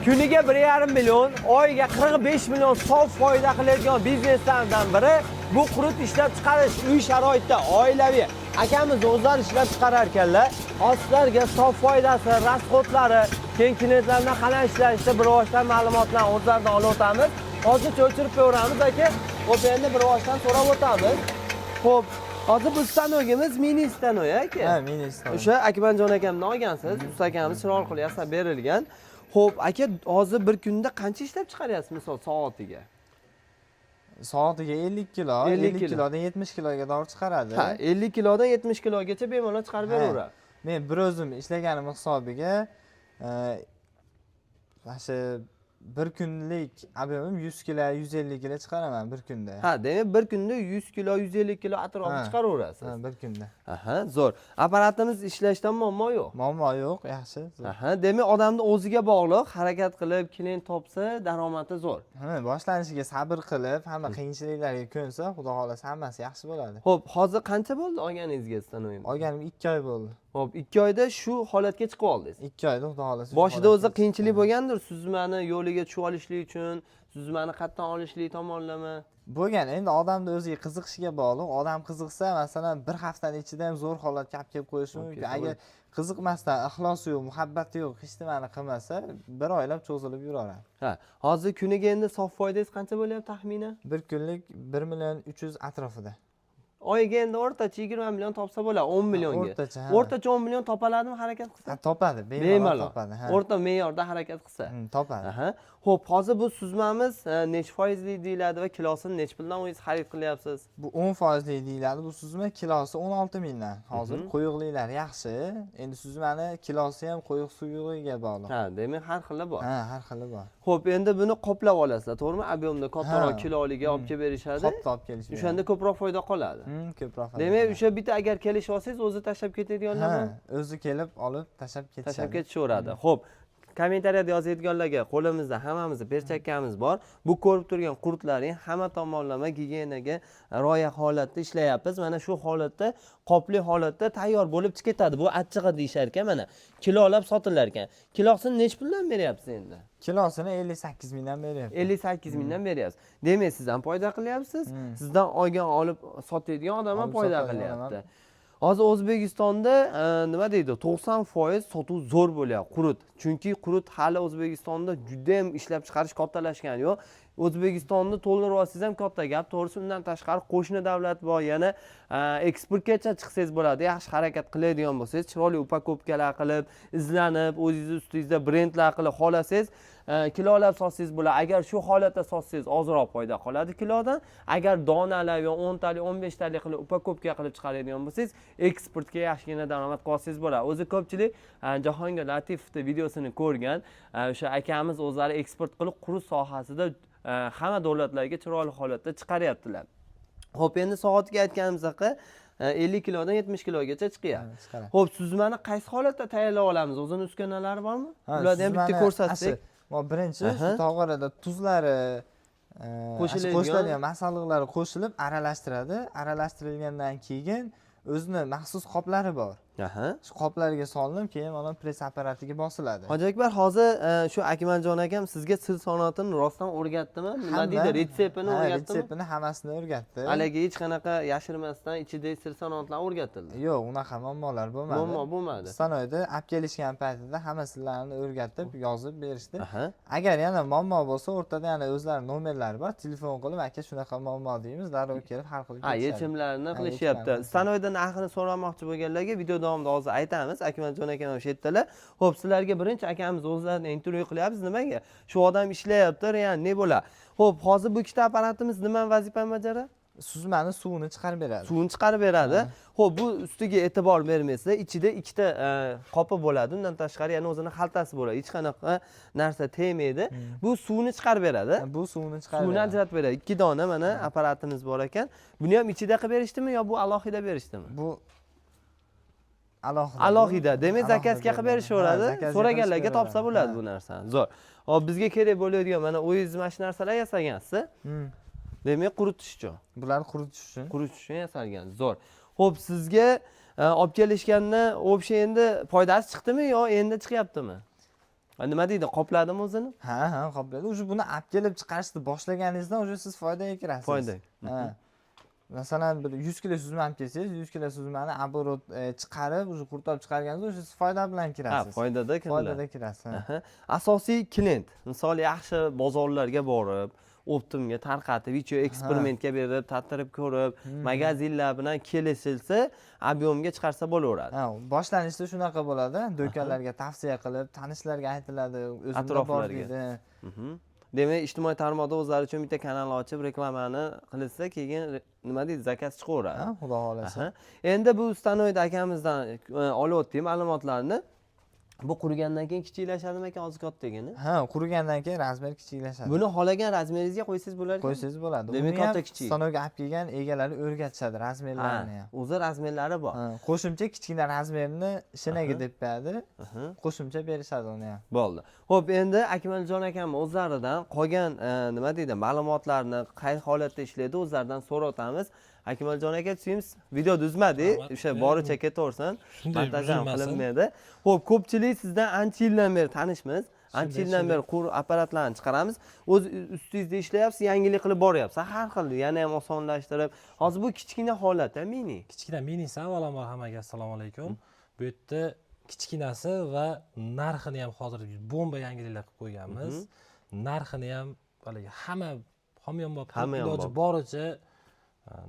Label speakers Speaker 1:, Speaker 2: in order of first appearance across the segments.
Speaker 1: kuniga 1,5 million, oyiga 45 million sof foyda qiladigan bizneslardan biri bu qurut ishlab chiqarish uy sharoitida oilaviy. Akamiz o'zlari ishlab chiqarar ekanlar. Sizlarga sof foydasi, rasxodlari, keyin klientlardan qanday ishlashda bir vositadan ma'lumotlarni o'zlaridan olib o'tamiz. Hozir o'chirib qo'yamiz aka. Xo'p, endi bir vositadan so'rab o'tamiz. Xo'p, hozir bu stanogimiz mini stanoy aka.
Speaker 2: Ha, mini stanoy.
Speaker 1: O'sha Akbarjon akamdan olgansiz. Usta akamiz chiroyli qilib yasab berilgan. Xo'p, aka, hozir bir kunda qancha ishlab chiqaryapsiz, misol soatiga?
Speaker 2: Soatiga 50 kilo, 50 kilodan 70 kiloga doğru chiqaradi.
Speaker 1: Ha, 50 kilodan 70 kilogacha bemalol chiqarib beraveradi.
Speaker 2: Men bir o'zim ishlaganim hisobiga shu bir kunlik ob'emim 100 kilo, 150 kilo chiqaraman bir kunda.
Speaker 1: Ha, demak bir kunda 100 kilo, 150 kilo atrofida chiqaraverasiz.
Speaker 2: Ha, bir kunda.
Speaker 1: Aha, zo'r. Apparatimiz ishlashdan muammo yo'q.
Speaker 2: Muammo yo'q, yaxshi.
Speaker 1: Aha, demak odamni o'ziga bog'liq, harakat qilib, klient topsa, daromadi zo'r.
Speaker 2: Ha, boshlanishiga sabr qilib, hamma qiyinchiliklarga ko'nsa, xudo xolasa hammasi yaxshi bo'ladi.
Speaker 1: Xo'p, hozir qancha bo'ldi olganingizga stanoyni?
Speaker 2: Olganim 2 oy bo'ldi.
Speaker 1: Xo'p, 2 oyda shu holatga chiqib oldingiz.
Speaker 2: 2 oyda xudo xolasa.
Speaker 1: Boshida o'zi qiyinchilik bo'lgandir, suzmani yo'liga tushib olishlik uchun, suzmani qayerdan olishlik tomonlama.
Speaker 2: Bo'lgan, endi odamni o'ziga qiziqishiga bog'liq. Odam qiziqsa, masalan, bir haftaning ichida ham zo'r holatga olib kelib qo'yishi mumkin. Agar qiziqmasdan, ixlosi yo'q, muhabbati yo'q, hech nimani qilmasa, bir oylab cho'zilib yuraveradi.
Speaker 1: Ha, hozir kuniga endi sof foydangiz qancha bo'lyapti taxminan?
Speaker 2: Bir kunlik 1 million 300 atrofida.
Speaker 1: Oyiga endi o'rtacha 20 million topsa bo'ladi, 10 millionga. O'rtacha 10 million topaladimi harakat qilsa?
Speaker 2: Topadi, bemalol topadi.
Speaker 1: O'rta me'yorda harakat qilsa.
Speaker 2: Topadi.
Speaker 1: Aha. Xo'p, hozir bu suzmamiz necha foizli deyiladi va kilosini necha puldan o'zingiz xarid qilyapsiz?
Speaker 2: Bu 10% deyiladi. Bu suzma kilosi 16 mingdan. Hozir quyuqliklar yaxshi. Endi suzmani kilosi ham quyuq suyuqligiga bog'liq.
Speaker 1: Ha, demak har xili bor.
Speaker 2: Ha, har xili bor.
Speaker 1: Xo'p, endi buni qoplab olasizlar, to'g'rimi? Ob'emda kattaroq kiloliga olib kelib berishadi.
Speaker 2: Qoplab kelishadi.
Speaker 1: O'shanda ko'proq foyda qoladi.
Speaker 2: Ko'proq.
Speaker 1: Demak, o'sha bitta agar kelishib olsangiz, o'zi tashlab ketadiganlarmi?
Speaker 2: Ha, o'zi kelib olib tashlab ketishadi.
Speaker 1: Tashlab ketishaveradi. Xo'p, kommentariyada yozadiganlarga qo'limizda hammamizda perchakkamiz bor. Bu ko'rib turgan qurtlaring hamma tomonlama gigiyenaga rioya holatda ishlayapmiz. Mana shu holatda, qopli holatda tayyor bo'lib chiqib ketadi. Bu achchig'i deyishar ekan, mana kilolab sotilar ekan. Kilosini nech puldan beryapsiz endi?
Speaker 2: Kilosini 58 mingdan beryapti.
Speaker 1: 58 mingdan beryapsiz. Demak, siz ham foyda qilyapsiz. Sizdan olgan olib sotadigan odam ham foyda qilyapti. Hozir O'zbekistonda nima deydi? 90% sotuv zo'r bo'lyapti qurut. Chunki qurut hali O'zbekistonda juda ham ishlab chiqarish kattalashgan yo'q. O'zbekistonni to'ldirib olsangiz ham katta gap. To'g'risi, undan tashqari qo'shni davlat bor. Yana eksportgacha chiqsangiz bo'ladi. Yaxshi harakat qiladigan bo'lsangiz, chiroyli upakovkalar qilib, izlanib, o'zingiz ustingizda brendlar qilib xolasangiz, kilolab sotsangiz bo'ladi. Agar shu holatda sotsangiz ozroq foyda qoladi kilodan. Agar donalar yo 10 talik, 15 talik qilib upakovka qilib chiqaradigan bo'lsangiz, eksportga yaxshigina daromad qilsangiz bo'ladi. O'zi ko'pchilik Jahongir Latipovning videosini ko'rgan, o'sha akamiz o'zlari eksport qilib qurut sohasida hamma davlatlarga chiroyli holatda chiqaryaptilar. Xo'p, endi soatiga aytganimizdek 50 kilodan 70 kilogacha chiqyapti. Xo'p, suzmani qaysi holatda tayyorlab olamiz? O'zini uskunalari bormi? Ularni ham bitta ko'rsatsak.
Speaker 2: Birinchi tog'orada tuzlari qo'shiladigan masalliqlari qo'shilib aralashtiradi. Aralashtirilgandan keyin o'zini maxsus qoplari bor. Shu qoplarga solinib, keyin mana press apparatiga bosiladi.
Speaker 1: Hoji Akbar, hozir shu Akmaljon akam sizga sir san'atini rostdan o'rgatdimi? Nima deydi, retseptini o'rgatdimi?
Speaker 2: Retseptini hammasini o'rgatdi.
Speaker 1: Haliga hech qanaqa yashirmasdan ichidagi sir san'atlar o'rgatildi.
Speaker 2: Yo'q, unaqa muammolar bo'lmadi.
Speaker 1: Muammo bo'lmadi.
Speaker 2: Stanoyda olib kelishgan paytida hamma sirlarni o'rgatib, yozib berishdi. Agar yana muammo bo'lsa, o'rtada yana o'zlari nomerlari bor. Telefon qilib, aka shunaqa muammo deymiz, darrov kelib hal qilib berishadi.
Speaker 1: Yechimlarini qilishyapti. Stanoyda narxini so'ramoqchi bo'lganlarga video davomida hozir aytamiz. Akmaljon akam o'sha yerdalar. Xo'p, sizlarga birinchi akamiz o'zlarining intervyu qilyapmiz. Nimaga? Shu odam ishlayapti, ya'ni ne bo'ladi? Xo'p, hozir bu ikkita apparatimiz nima vazifani bajaradi?
Speaker 2: Suzmani suvini chiqarib beradi.
Speaker 1: Suvini chiqarib beradi. Xo'p, bu ustiga e'tibor bermaysizlar. Ichida ikkita qopi bo'ladi. Undan tashqari yana o'zini xaltasi bo'ladi. Hech qanaqa narsa tegmaydi. Bu suvni chiqarib beradi.
Speaker 2: Bu suvni chiqarib
Speaker 1: beradi. Suvni ajratib beradi. 2 dona mana apparatimiz bor ekan. Buni ham ichida qilib berishdimi yo bu alohida berishdimi?
Speaker 2: Bu
Speaker 1: alohida. Demak, zakazga qilib berishaveradi. So'raganlarga topsa bo'ladi bu narsani. Zo'r. Hop, bizga kerak bo'ladigan mana o'zingiz mana shu narsalar yasagansiz. Demak, quritish uchun.
Speaker 2: Bular quritish uchun.
Speaker 1: Quritish uchun yasalgan. Zo'r. Xo'p, sizga olib kelishganda o'sha endi foydasi chiqdimi yo endi chiqyaptimi? Nima deydi, qopladimi o'zini?
Speaker 2: Ha, qoplaydi. O'sha buni olib kelib chiqarishni boshlaganingizdan o'sha siz foydaga kirasiz.
Speaker 1: Foyda.
Speaker 2: Ha. Masalan, bir 100 kilo suzma olib kelsangiz, 100 kilo suzmani оборот chiqarib, o'sha qurtib chiqarganingizda o'sha siz foyda bilan kirasiz.
Speaker 1: Ha, foydada kiriladi.
Speaker 2: Foydada kirasiz.
Speaker 1: Asosiy klient, misol yaxshi bozorlarga borib, optimga tarqatib, video eksperimentga berib, tattirib ko'rib, magazinlar bilan kelishilsa, объемga chiqarsa bo'laveradi.
Speaker 2: Ha, boshlanishda shunaqa bo'ladi. Do'konlarga tavsiya qilib, tanishlarga aytiladi, o'zimda bor deydi.
Speaker 1: Demak, ijtimoiy tarmoqda o'zlari uchun bitta kanal ochib, reklamani qilsa, keyin nima deydi, zakaz chiqaveradi.
Speaker 2: Ha, xudo xolasa.
Speaker 1: Endi bu Stanoid akamizdan olyapti ma'lumotlarni. Bu qurigandan keyin kichiklashadimi ekan, hozir kattagina?
Speaker 2: Ha, qurigandan keyin razmer kichiklashadi.
Speaker 1: Buni xohlagan razmeringizga qo'ysangiz bo'lar ekan.
Speaker 2: Qo'ysangiz bo'ladi.
Speaker 1: Demak, katta kichik.
Speaker 2: Stanoga olib kelgan egalari o'rgatishadi razmerlarini ham.
Speaker 1: O'zi razmerlari bor.
Speaker 2: Qo'shimcha kichkina razmerni shinaga deb beradi. Qo'shimcha berishadi uni ham.
Speaker 1: Bo'ldi. Xo'p, endi Akmaljon akam o'zlaridan qolgan nima deydi, ma'lumotlarni qay holatda ishlaydi, o'zlaridan so'rayotamiz. Akmaljon aka, tushimiz video uzmadik, o'sha boricha ketaversin. Montaj ham qilinmaydi. Xo'p, ko'pchilik sizdan ancha yildan beri tanishmiz. Ancha yildan beri apparatlarni chiqaramiz. O'z ustingizda ishlayapsiz, yangilik qilib boryapsiz. Har xil, yana ham osonlashtirib. Hozir bu kichkina holat, mini.
Speaker 3: Kichkina minisi, avvalambor hammaga assalomu alaykum. Bu yerda kichkinasi va narxini ham hozir bomba yangiliklar qilib qo'yganmiz. Narxini ham haligi hamyonbop iloji boricha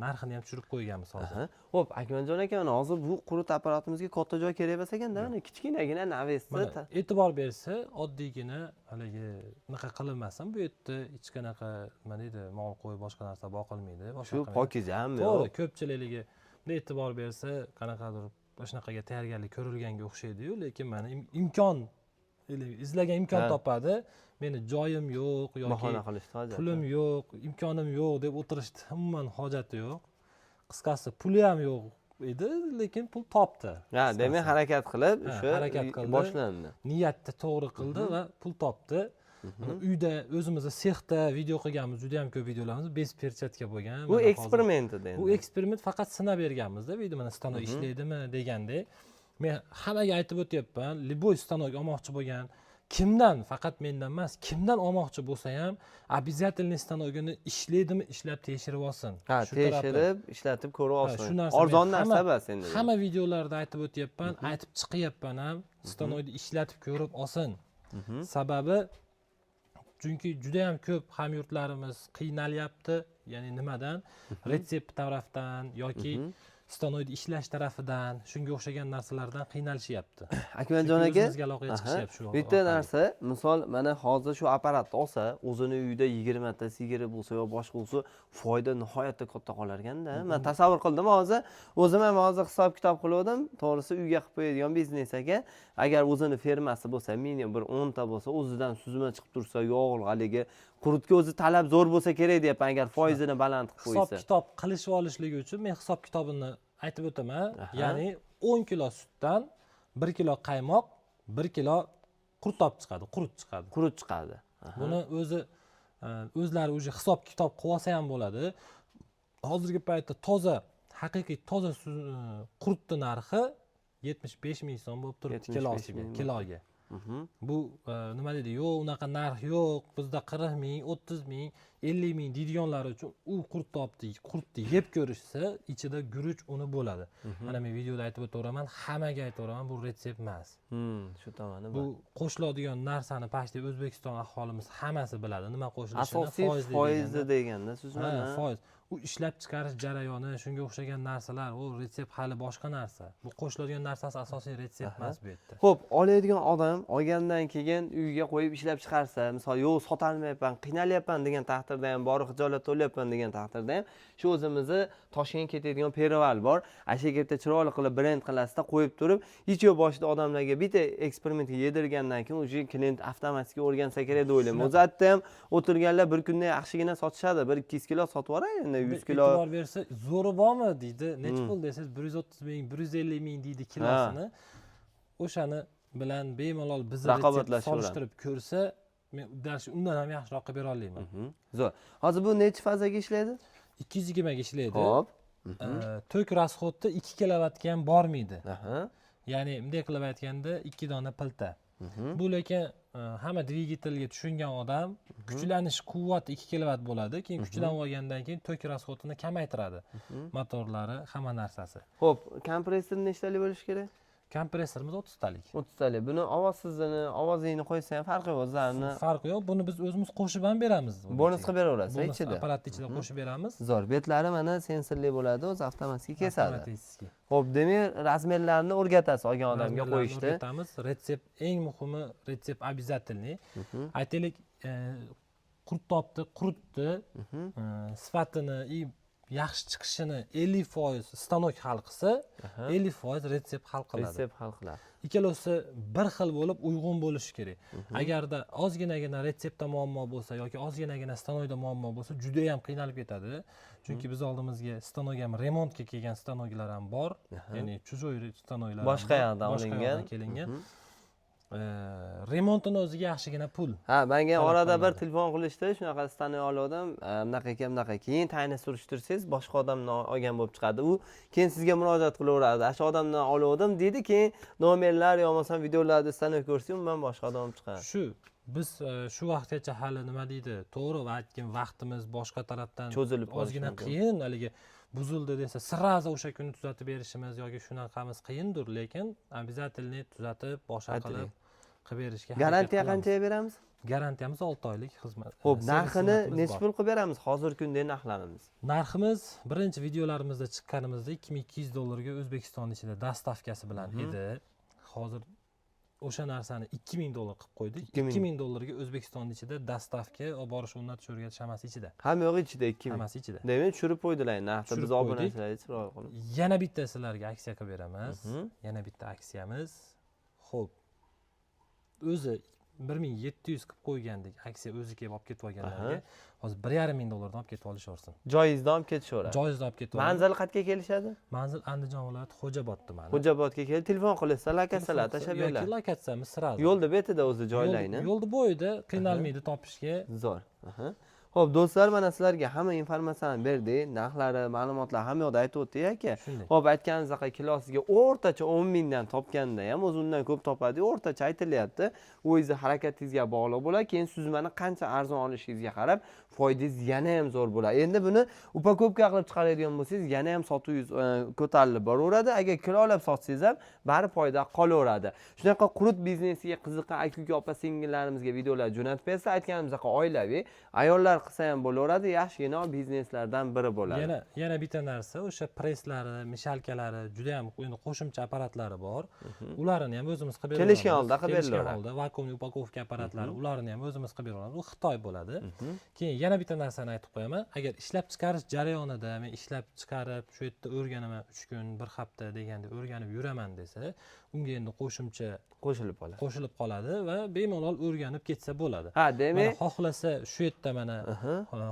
Speaker 3: narxini ham tushirib qo'yganmiz hozir.
Speaker 1: Xo'p, Akmaljon aka, hozir bu qurut apparatimizga katta joy kerak emas ekanda, kichkinagina navesda.
Speaker 3: E'tibor bersa, oddiygina haligi unaqa qilinmasdan bu yerda hech qanaqa nima deydi, mol qo'y boshqa narsa boqilmaydi.
Speaker 1: Shu pokizami?
Speaker 3: To'g'ri, ko'pchiligi bunga e'tibor bersa, qanaqadir shunaqaga tayyorgarlik ko'rilganga o'xshaydi-yu, lekin mana imkon izlagan imkon topadi. Meni joyim yo'q yoki pulim yo'q, imkonim yo'q deb o'tirishni umuman hojati yo'q. Qisqasi puli ham yo'q edi, lekin pul topdi.
Speaker 1: Ha, demak harakat qilib, o'sha boshlandi.
Speaker 3: Niyatni to'g'ri qildi va pul topdi. Uyda o'zimizda sexda video qilganmiz, juda ham ko'p videolarimiz bez perchatka bo'lgan.
Speaker 1: Bu eksperiment edi.
Speaker 3: Bu eksperiment faqat sinab berganmiz-da, video mana stanok ishlaydimi degandek. Men hammaga aytib o'tyapman, любой stanok olmoqchi bo'lgan, kimdan, faqat mendan emas, kimdan olmoqchi bo'lsa ham, обязательно stanogini ishlaydimi, ishlab tekshirib olsin.
Speaker 1: Ha, tekshirib, ishlatib ko'rib olsin. Arzon narsa emas endi.
Speaker 3: Hamma videolarda aytib o'tyapman, aytib chiqyapman ham, stanogni ishlatib ko'rib olsin. Sababi chunki juda ham ko'p hamyurtlarimiz qiynalyapti, ya'ni nimadan? Retsept tarafdan yoki stanoyni ishlash tarafidan, shunga o'xshagan narsalardan qiynalishyapti.
Speaker 1: Akmaljon aka,
Speaker 3: o'zimizga aloqaga chiqishyapti shu.
Speaker 1: Bitta narsa, misol mana hozir shu apparatni olsa, o'zini uyida 20 ta sigiri bo'lsa yo boshqa bo'lsa, foyda nihoyatda katta qolar ekanda. Men tasavvur qildim hozir, o'zim ham hozir hisob-kitob qildim, to'g'risi uyga qilib qo'yadigan biznes ekan. Agar o'zini fermasi bo'lsa, minimum bir 10 ta bo'lsa, o'zidan suzma chiqib tursa, yog'il haligi qurutga o'zi talab zo'r bo'lsa kerak deyapman, agar foizini baland qilib qo'ysa.
Speaker 3: Hisob-kitob qilishib olishligi uchun men hisob-kitobini aytib o'taman. Ya'ni 10 kilo sutdan 1 kilo qaymoq, 1 kilo qurut chiqadi, qurut chiqadi. Buni o'zlari o'zi hisob-kitob qilib olsa ham bo'ladi. Hozirgi paytda haqiqiy toza qurutning narxi 75 ming so'm bo'lib turibdi kiloga. Bu nima deydi? Yo'q, unaqa narx yo'q. Bizda 40 ming, 30 ming, 50 ming deydiganlar uchun u qurutni yeb ko'rishsa, ichida guruch uni bo'ladi. Mana men videoda aytib o'tiraman, hammaga aytiraman, bu retsept emas.
Speaker 1: Shu tomoni
Speaker 3: bu qo'shiladigan narsani pashta O'zbekiston aholimiz hammasi biladi. Nima qo'shilishini,
Speaker 1: asosiy foizni deganda, siz mana
Speaker 3: foiz. U ishlab chiqarish jarayoni, shunga o'xshagan narsalar, u retsept hali boshqa narsa. Bu qo'shiladigan narsasi asosiy retsept emas bu yerda.
Speaker 1: Xo'p, oladigan odam olgandan keyin uyga qo'yib ishlab chiqarsa, misol yo'q, sotolmayapman, qiynalyapman degan taqdirda ham, bori xijolat to'lyapman degan taqdirda ham, shu o'zimizni Toshkentga ketadigan Perval bor. Asha yerda chiroyli qilib brend qilasizda qo'yib turib, hech yo'q boshida odamlarga bitta eksperimentga yedirgandan keyin o'sha klient avtomatik o'rgansa kerak deb o'ylayman. O'zatda ham o'tirganlar bir kunda yaxshigina sotishadi, 1-2 kilo sotib yuboradi, endi 100 kilo.
Speaker 3: E'tibor bersa, zo'ri bormi deydi. Necha pul desangiz 130 ming, 150 ming deydi kilosini. O'shani bilan bemalol bizni solishtirib ko'rsa, men undan ham yaxshiroq qilib bera olmayman.
Speaker 1: Zo'r. Hozir bu necha fazaga ishlaydi?
Speaker 3: 220 ga ishlaydi.
Speaker 1: Xo'p.
Speaker 3: Tok rasxodda 2 kilovatga ham bormaydi. Ya'ni bunday qilib aytganda 2 dona pilta. Bu lekin hamma dvigatelga tushungan odam kuchlanish quvvati 2 kilovat bo'ladi. Keyin kuchlanib olgandan keyin tok rasxodini kamaytiradi. Motorlari, hamma narsasi.
Speaker 1: Xo'p, kompressor nechtalik bo'lishi kerak?
Speaker 3: Kompressorimiz 30 talik.
Speaker 1: 30 talik. Buni ovozsizini, ovozingni qo'ysa ham farqi yo'q, o'zlarini.
Speaker 3: Farqi yo'q. Buni biz o'zimiz qo'shib ham beramiz.
Speaker 1: Bonus qilib beraverasiz ichida.
Speaker 3: Apparatni ichida qo'shib beramiz.
Speaker 1: Zo'r. Betlari mana sensorli bo'ladi, o'zi avtomatik kesadi.
Speaker 3: Avtomatik.
Speaker 1: Xo'p, demak, razmerlarini o'rgatasiz olgan odamga qo'yishni.
Speaker 3: O'rgatamiz. Retsept eng muhimi, retsept обязательный. Aytaylik, qurtobni quritdi, sifatini yaxshi chiqishini 50% stanok hal qilsa, 50% retsept hal qiladi.
Speaker 1: Retsept hal qiladi.
Speaker 3: Ikkalasi bir xil bo'lib, uyg'un bo'lishi kerak. Agarda ozginagina retseptda muammo bo'lsa yoki ozginagina stanokda muammo bo'lsa, juda ham qiynalib ketadi. Chunki biz oldimizga stanok ham remontga kelgan stanoklar ham bor. Ya'ni чужой stanoklar
Speaker 1: boshqa yoqdan olingan,
Speaker 3: kelingan. Remontini o'ziga yaxshigina pul.
Speaker 1: Ha, menga orada bir telefon qilishdi, shunaqa stanok oldim, bunaqa. Keyin tayini surishtirsangiz, boshqa odamdan olgan bo'lib chiqadi. U keyin sizga murojaat qilaveradi. O'sha odamdan oldim dedi, keyin nomerlar yo bo'lmasa videolarda stanok ko'rsam, men boshqa odam olib chiqaman.
Speaker 3: Shu biz shu vaqtgacha hali nima deydi, to'g'ri vaqtimiz boshqa tarafdan
Speaker 1: cho'zilib
Speaker 3: ozgina qiyin, haligi buzildi desa, siraza o'sha kuni tuzatib berishimiz yoki shunaqamiz qiyindir, lekin обязательно tuzatib, boshqa qilib berishga harakat
Speaker 1: garantiya qanchaga beramiz?
Speaker 3: Garantiyamiz 6 oylik xizmat.
Speaker 1: Xo'p, narxini necha pul qilib beramiz? Hozirgi kunda narxlarimiz.
Speaker 3: Narximiz birinchi videolarimizda chiqqanimizda $2200 O'zbekiston ichida dastavkasi bilan edi. Hozir o'sha narsani $2000 qilib qo'ydik. $2000 O'zbekiston ichida dastavka olib borish o'rnatish o'rgatish hammasi ichida.
Speaker 1: Hamma yo'q ichida 2000.
Speaker 3: Hammasi ichida.
Speaker 1: Demak, tushirib qo'ydilar narxni. Biz obunachilarga chiroyli qilib.
Speaker 3: Yana bitta sizlarga aksiya qilib beramiz. Yana bitta aksiyamiz. Xo'p. O'zi 1700 qilib qo'ygandik. Aksiya o'zi kelib olib ketib olganlarga hozir $1,500 olib ketib olishaversin.
Speaker 1: Joyizdan olib ketishaveradi.
Speaker 3: Joyizdan olib ketib.
Speaker 1: Manzil qayerga kelishadi?
Speaker 3: Manzil Andijon viloyati Xo'jobod tumani.
Speaker 1: Xo'jobodga kelib telefon qilsa, lokatsiyalar tashlab beradi.
Speaker 3: Yoki lokatsiyamiz sirazi.
Speaker 1: Yo'lda betida o'zi joylayni.
Speaker 3: Yo'lda bo'yida qiynalmaydi topishga.
Speaker 1: Zo'r. Xo'p, do'stlar, mana sizlarga hamma informatsiyani berdik. Narxlari, ma'lumotlar hamma yoqda aytib o'tdik aka. Xo'p, aytganingizdek, kilosiga o'rtacha 10 mingdan topganda ham o'zi undan ko'p topadi, o'rtacha aytilyapti. O'zingiz harakatingizga bog'liq bo'ladi. Keyin suzmani qancha arzon olishingizga qarab, foydangiz yana ham zo'r bo'ladi. Endi buni upakovka qilib chiqaradigan bo'lsangiz, yana ham sotuvingiz ko'tarilib boraveradi. Agar kilolab sotsangiz ham bari foyda qolaveradi. Shunaqa qurut biznesiga qiziqqan aka-uka opa-singillarimizga videolar jo'natib bersa, aytganimizdek, oilaviy ayollar qilsa ham bo'laveradi, yaxshigina bizneslardan biri bo'ladi.
Speaker 3: Yana bitta narsa, o'sha presslari, mishalkalari, juda ham qo'shimcha apparatlari bor. Ularni ham o'zimiz qilib beramiz.
Speaker 1: Kelishgan holda qilib beriladi.
Speaker 3: Vakuumli upakovka apparatlari, ularni ham o'zimiz qilib beramiz. U Xitoy bo'ladi. Keyin yana bitta narsani aytib qo'yaman. Agar ishlab chiqarish jarayonida men ishlab chiqarib, shu yerda o'rganaman 3 kun, 1 hafta deganda o'rganib yuraman desa, unga endi qo'shimcha qo'shilib qoladi va bemalol o'rganib ketsa bo'ladi.
Speaker 1: Ha, demak,
Speaker 3: xohlasa shu yerda mana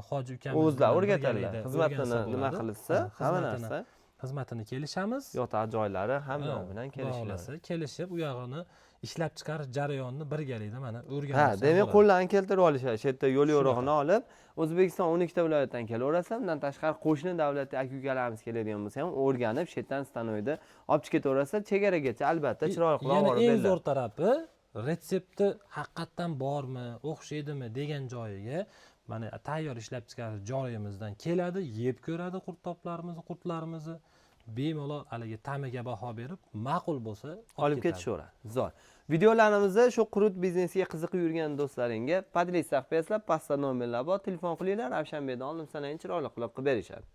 Speaker 3: hoji ukamiz
Speaker 1: o'zlar o'rgatadilar. Xizmatini nima qilsa, hamma narsa
Speaker 3: xizmatini kelishamiz.
Speaker 1: Yotoq joylari hamma bilan kelishiladi.
Speaker 3: Kelishib, u yog'ini ishlab chiqarish jarayonini birgalikda mana o'rganib.
Speaker 1: Ha, demak, qo'ldan keltirib olishadi. Shu yerda yo'l yo'rig'ini olib, O'zbekiston 12 ta viloyatdan kelaversa, undan tashqari qo'shni davlatda aka-ukalarimiz keladigan bo'lsa ham o'rganib, shu yerdan stanoyda olib ketaversa, chegaragacha albatta chiroyli qilib olib beradi.
Speaker 3: Yana eng zo'r tarafi, retsepti haqiqatdan bormi, o'xshaydimi degan joyiga mana tayyor ishlab chiqarish joyimizdan keladi, yeb ko'radi qurtlarimizni, bemalol haligi ta'miga baho berib, ma'qul bo'lsa
Speaker 1: olib ketishaveradi. Zo'r. Videolarimizni shu qurut biznesiga qiziqib yurgan do'stlaringga podlist sahifasida pastda nomerlar bor, telefon qilinglar, Ravshanbekdan olim sanayni chiroyli qilib berishadi.